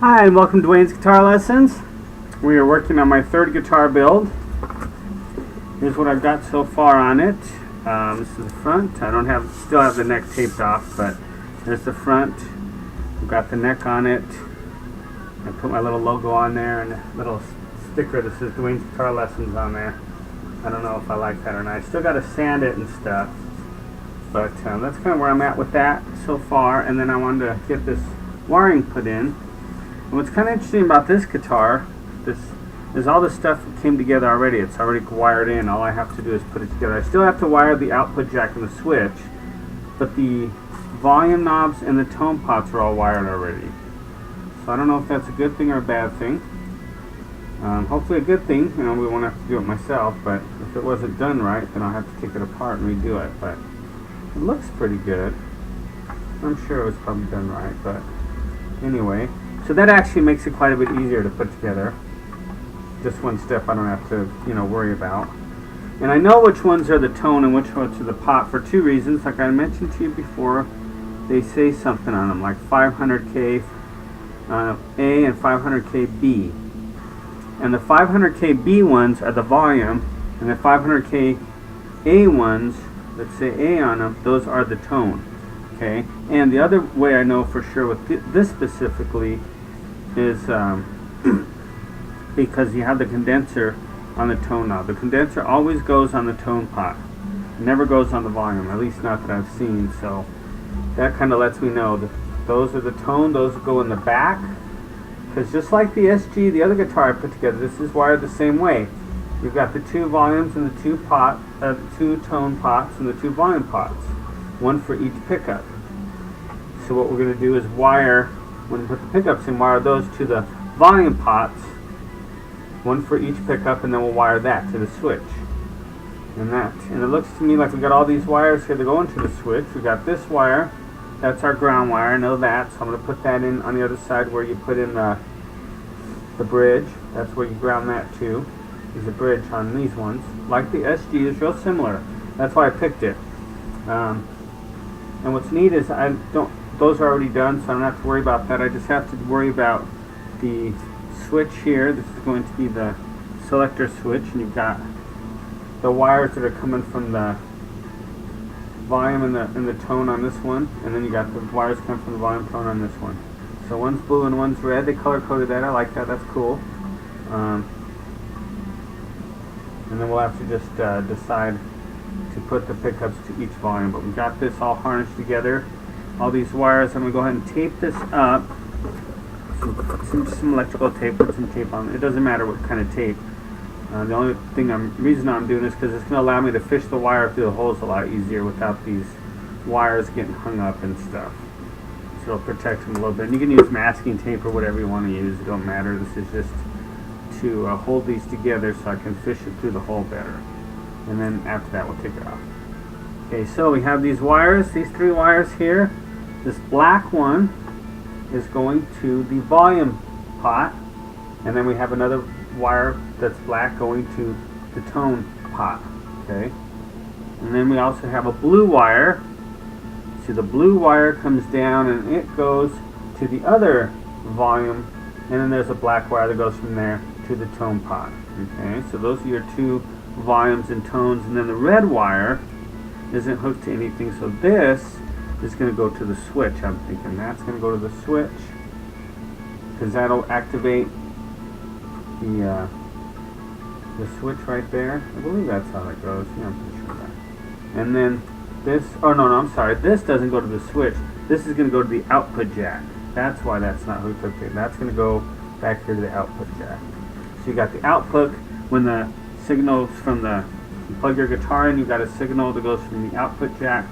Hi, and welcome to Dwayne's Guitar Lessons. We are working on my third guitar build. Here's what I've got so far on it. This is the front. I still have the neck taped off, but there's the front. I've got the neck on it. I put my little logo on there and a little sticker that says Dwayne's Guitar Lessons on there. I don't know if I like that or not. I still got to sand it and stuff, but that's kind of where I'm at with that so far. And then I wanted to get this wiring put in. And what's kind of interesting about this guitar, is all this stuff came together already. It's already wired in. All I have to do is put it together. I still have to wire the output jack and the switch, but the volume knobs and the tone pots are all wired already. So I don't know if that's a good thing or a bad thing. Hopefully a good thing. You know, we won't have to do it myself, but if it wasn't done right, then I'll have to take it apart and redo it. But it looks pretty good. I'm sure it was probably done right, but anyway. So that actually makes it quite a bit easier to put together. Just one step I don't have to, worry about. And I know which ones are the tone and which ones are the pot for two reasons. Like I mentioned to you before, they say something on them, like 500K A and 500K B. And the 500K B ones are the volume, and the 500K A ones that say A on them, those are the tone. Okay. And the other way I know for sure with this specifically is because you have the condenser on the tone knob. The condenser always goes on the tone pot. It never goes on the volume, at least not that I've seen. So that kind of lets me know that those are the tone, those go in the back. Because just like the SG, the other guitar I put together, this is wired the same way. You've got the two volumes and the two tone pots and the two volume pots, one for each pickup. So what we're going to do is wire, when we put the pickups in, wire those to the volume pots, one for each pickup, and then we'll wire that to the switch. And it looks to me like we got all these wires here to go into the switch. We got this wire, that's our ground wire, I know that, so I'm going to put that in on the other side where you put in the bridge. That's where you ground that to. There's a bridge on these ones. Like the SG, it's real similar. That's why I picked it. And what's neat is those are already done, so I don't have to worry about that. I just have to worry about the switch here. This is going to be the selector switch, and you've got the wires that are coming from the volume and the tone on this one, and then you got the wires coming from the volume tone on this one. So one's blue and one's red. They color coded that. I like that. That's cool. And then we'll have to just decide to put the pickups to each volume. But we got this all harnessed together. All these wires. I'm going to go ahead and tape this up. Some electrical tape, put some tape on it. It doesn't matter what kind of tape. The only reason I'm doing this is because it's going to allow me to fish the wire through the holes a lot easier without these wires getting hung up and stuff. So it'll protect them a little bit. And you can use masking tape or whatever you want to use. It don't matter. This is just to hold these together so I can fish it through the hole better. And then after that we'll take it off. Okay, so we have these wires, these three wires here. This black one is going to the volume pot, and then we have another wire that's black going to the tone pot. Okay, and then we also have a blue wire. So the blue wire comes down and it goes to the other volume, and then there's a black wire that goes from there to the tone pot. Okay, so those are your two volumes and tones, and then the red wire isn't hooked to anything, so this is going to go to the switch. I'm thinking that's going to go to the switch because that'll activate the switch right there. I believe that's how that goes. Yeah, I'm pretty sure of that. And then this, I'm sorry, this doesn't go to the switch. This is going to go to the output jack. That's why that's not hooked up there. That's going to go back here to the output jack. So you got the output when the signals from you plug your guitar in, you got a signal that goes from the output jack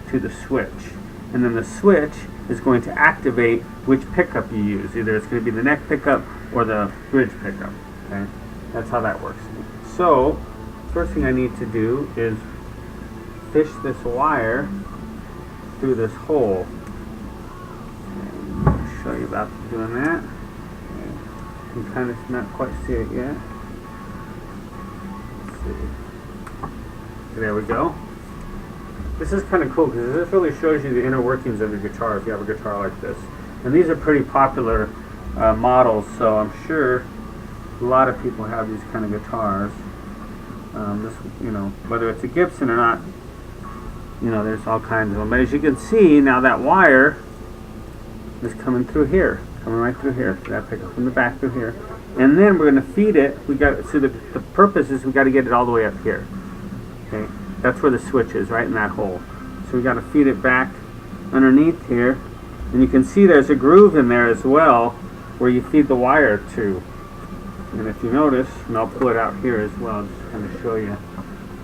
to the switch, and then the switch is going to activate which pickup you use. Either it's going to be the neck pickup or the bridge pickup. Okay, that's how that works. So first thing I need to do is fish this wire through this hole. I'll show you about doing that. Okay. You can kind of not quite see it yet. Let's see. There we go. This is kind of cool because this really shows you the inner workings of your guitar if you have a guitar like this. And these are pretty popular models, so I'm sure a lot of people have these kind of guitars. This, whether it's a Gibson or not, there's all kinds of them. But as you can see, now that wire is coming through here, coming right through here. That pickup from the back through here, and then we're going to feed it. So the purpose is we got to get it all the way up here. Okay, that's where the switch is, right in that hole. So we got to feed it back underneath here, and you can see there's a groove in there as well where you feed the wire to. And if you notice, and I'll pull it out here as well, just kind of show you.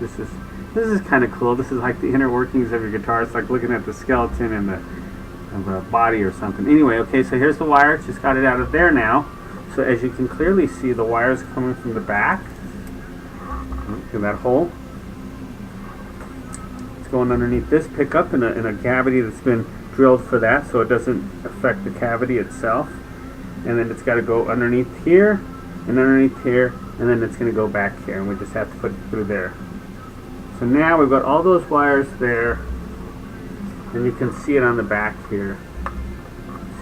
This is kind of cool. This is like the inner workings of your guitar. It's like looking at the skeleton and the body or something. Anyway, okay, so here's the wire. Just got it out of there now. So as you can clearly see, the wire's coming from the back. Look at that hole. It's going underneath this pickup in a cavity that's been drilled for that, so it doesn't affect the cavity itself. And then it's got to go underneath here, and underneath here, and then it's going to go back here, and we just have to put it through there. So now we've got all those wires there, and you can see it on the back here.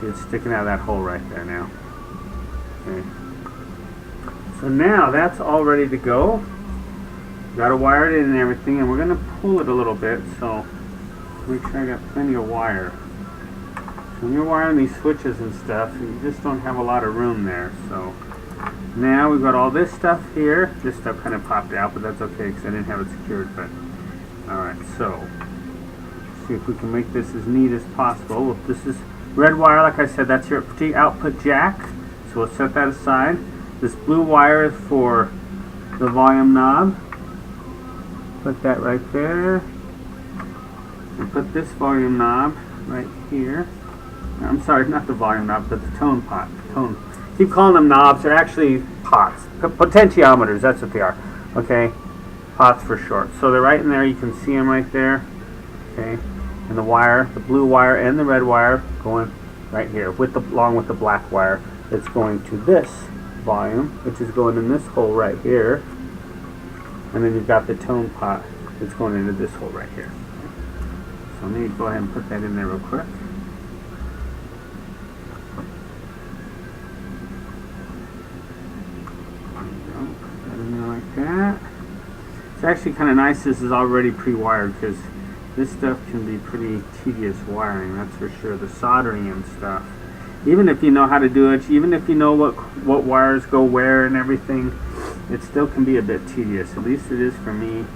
See, it's sticking out of that hole right there now. Okay. So now that's all ready to go. Got to wire it in and everything, and we're going to pull it a little bit, so make sure I got plenty of wire. When you're wiring these switches and stuff, you just don't have a lot of room there. So now we've got all this stuff here. This stuff kind of popped out, but that's okay because I didn't have it secured. But alright, so see if we can make this as neat as possible. Well, this is red wire, like I said, that's your output jack. So we'll set that aside. This blue wire is for the volume knob. Put that right there. And put this volume knob right here. I'm sorry, not the volume knob, but the tone pot. Keep calling them knobs. They're actually pots. Potentiometers, that's what they are. Okay? Pots for short. So they're right in there. You can see them right there. Okay? And the wire, the blue wire and the red wire going right here, along with the black wire that's going to this volume, which is going in this hole right here. And then you've got the tone pot that's going into this hole right here. So let me go ahead and put that in there real quick. Like that. It's actually kind of nice this is already pre-wired, because this stuff can be pretty tedious wiring, that's for sure. The soldering and stuff. Even if you know how to do it, even if you know what wires go where and everything, it still can be a bit tedious. At least it is for me.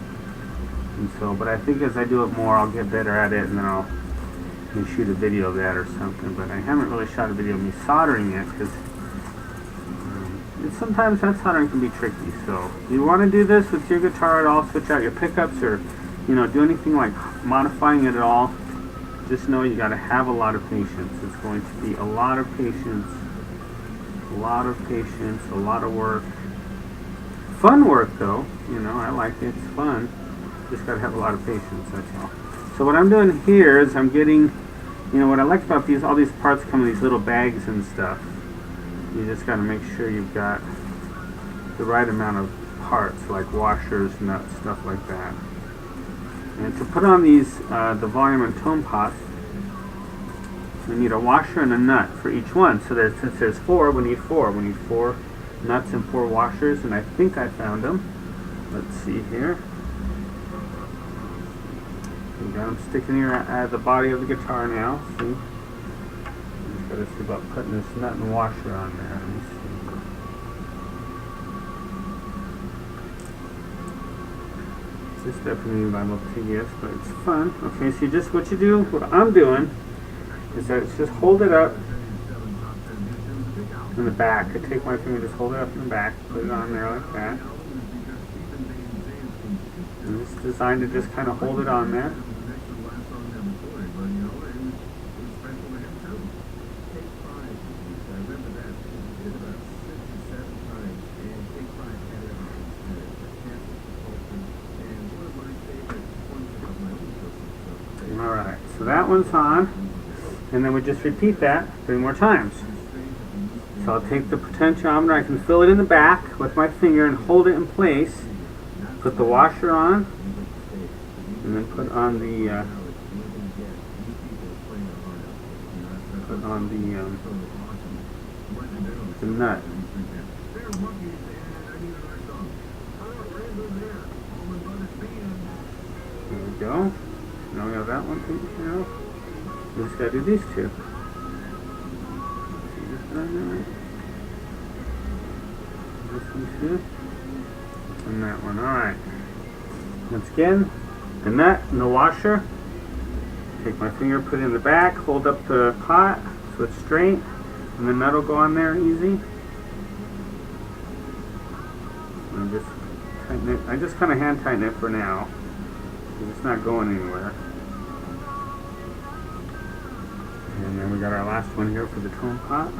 And so, but I think as I do it more, I'll get better at it, and then I'll shoot a video of that or something. But I haven't really shot a video of me soldering it, because sometimes that soldering can be tricky. So if you want to do this with your guitar at all, switch out your pickups, or do anything like modifying it at all, just know you got to have a lot of patience. It's going to be a lot of patience, a lot of work. Fun work though, I like it. It's fun. Just got to have a lot of patience, that's all. So what I'm doing here is I'm getting, what I like about all these parts come in these little bags and stuff. You just got to make sure you've got the right amount of parts, like washers, nuts, stuff like that. And to put on these, the volume and tone pots, we need a washer and a nut for each one. So since there's 4, we need 4. We need 4 nuts and 4 washers, and I think I found them. Let's see here. We got them sticking here at the body of the guitar now. See? Gotta see about putting this nut and washer on there. Let me see. This definitely a little tedious, but it's fun. Okay, so what you do, what I'm doing, is I just hold it up in the back. I take my finger, just hold it up in the back, put it on there like that. And it's designed to just kind of hold it on there. Alright, so that one's on, and then we just repeat that 3 more times. So I'll take the potentiometer, I can fill it in the back with my finger and hold it in place, put the washer on, and then put on the the nut. There we go. Now we have that one taken care of. We just gotta do these two. See this one? This one too. And that one. Alright. Once again, the nut and the washer. Take my finger, put it in the back, hold up the pot so it's straight, and the nut will go on there easy. And just tighten it. I just kind of hand tighten it for now, because it's not going anywhere. And then we got our last one here for the tone pot.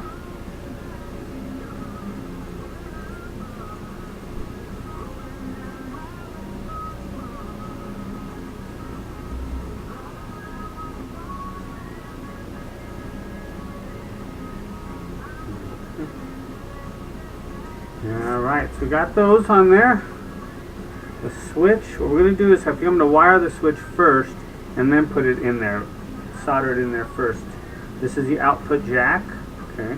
Alright, so we got those on there. The switch, what we're going to do is I'm going to wire the switch first and then put it in there. Solder it in there first. This is the output jack. Okay,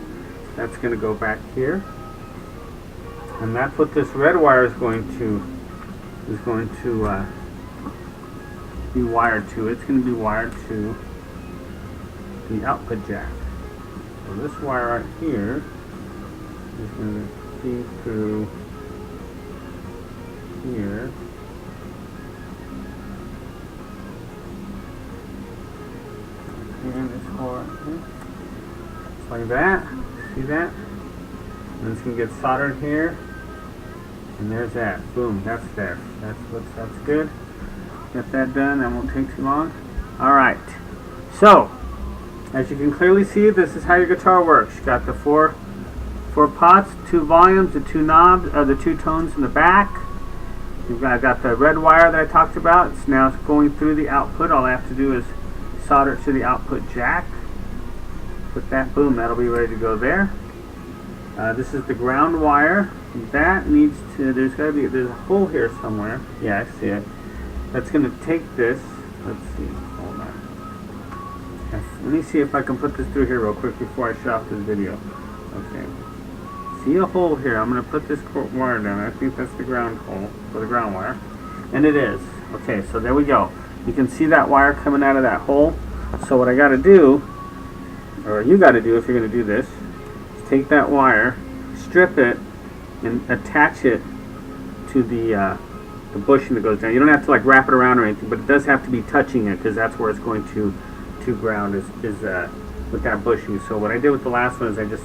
that's going to go back here. And that's what this red wire is going to be wired to. It's going to be wired to the output jack. So this wire right here is going to feed through here. And this hole right here. Just like that. See that? And it's going to get soldered here. And there's that. Boom. That's there. That's good. Get that done. That won't take too long. Alright. So, as you can clearly see, this is how your guitar works. You got the four pots, 2 volumes, the 2 knobs, the 2 tones in the back. I've got the red wire that I talked about. It's now going through the output. All I have to do is solder it to the output jack. Put that, boom, that'll be ready to go there. This is the ground wire. That needs to, there's a hole here somewhere. Yeah, I see it. That's going to take this. Let's see, hold on. Let me see if I can put this through here real quick before I shut off this video. Okay. See a hole here. I'm going to put this wire down. I think that's the ground hole for the ground wire. And it is. Okay, so there we go. You can see that wire coming out of that hole. So what I got to do, or you got to do if you're going to do this, is take that wire, strip it, and attach it to the bushing that goes down. You don't have to like wrap it around or anything, but it does have to be touching it because that's where it's going to ground is with that bushing. So what I did with the last one is I just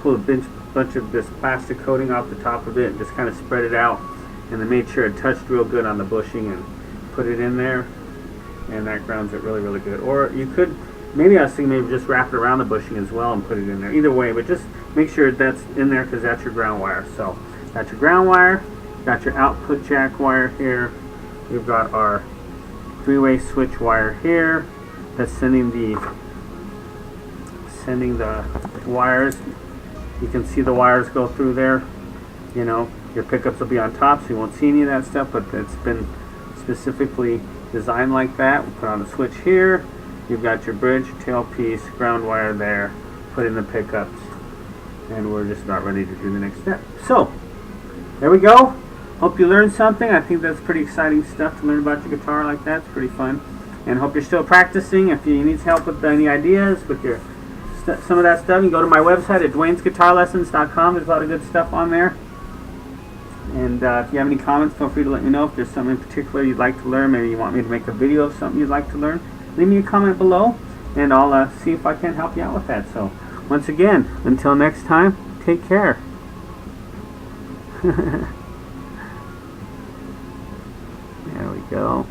pulled a bunch of this plastic coating off the top of it and just kind of spread it out, and then made sure it touched real good on the bushing and put it in there, and that grounds it really, really good. Or you could, maybe I was thinking maybe just wrap it around the bushing as well and put it in there. Either way, but just make sure that's in there because that's your ground wire. So that's your ground wire, got your output jack wire here, we've got our 3-way switch wire here that's sending the wires. You can see the wires go through there. You know, your pickups will be on top, so you won't see any of that stuff, but it's been specifically designed like that. We'll put on a switch here. You've got your bridge, tailpiece, ground wire there, put in the pickups, and we're just about ready to do the next step. So, there we go. Hope you learned something. I think that's pretty exciting stuff to learn about your guitar like that. It's pretty fun. And hope you're still practicing. If you need help with any ideas, with your some of that stuff, you can go to my website at dwaynesguitarlessons.com. There's a lot of good stuff on there. And if you have any comments, feel free to let me know. If there's something in particular you'd like to learn, maybe you want me to make a video of something you'd like to learn, leave me a comment below, and I'll see if I can help you out with that. So, once again, until next time, take care. There we go.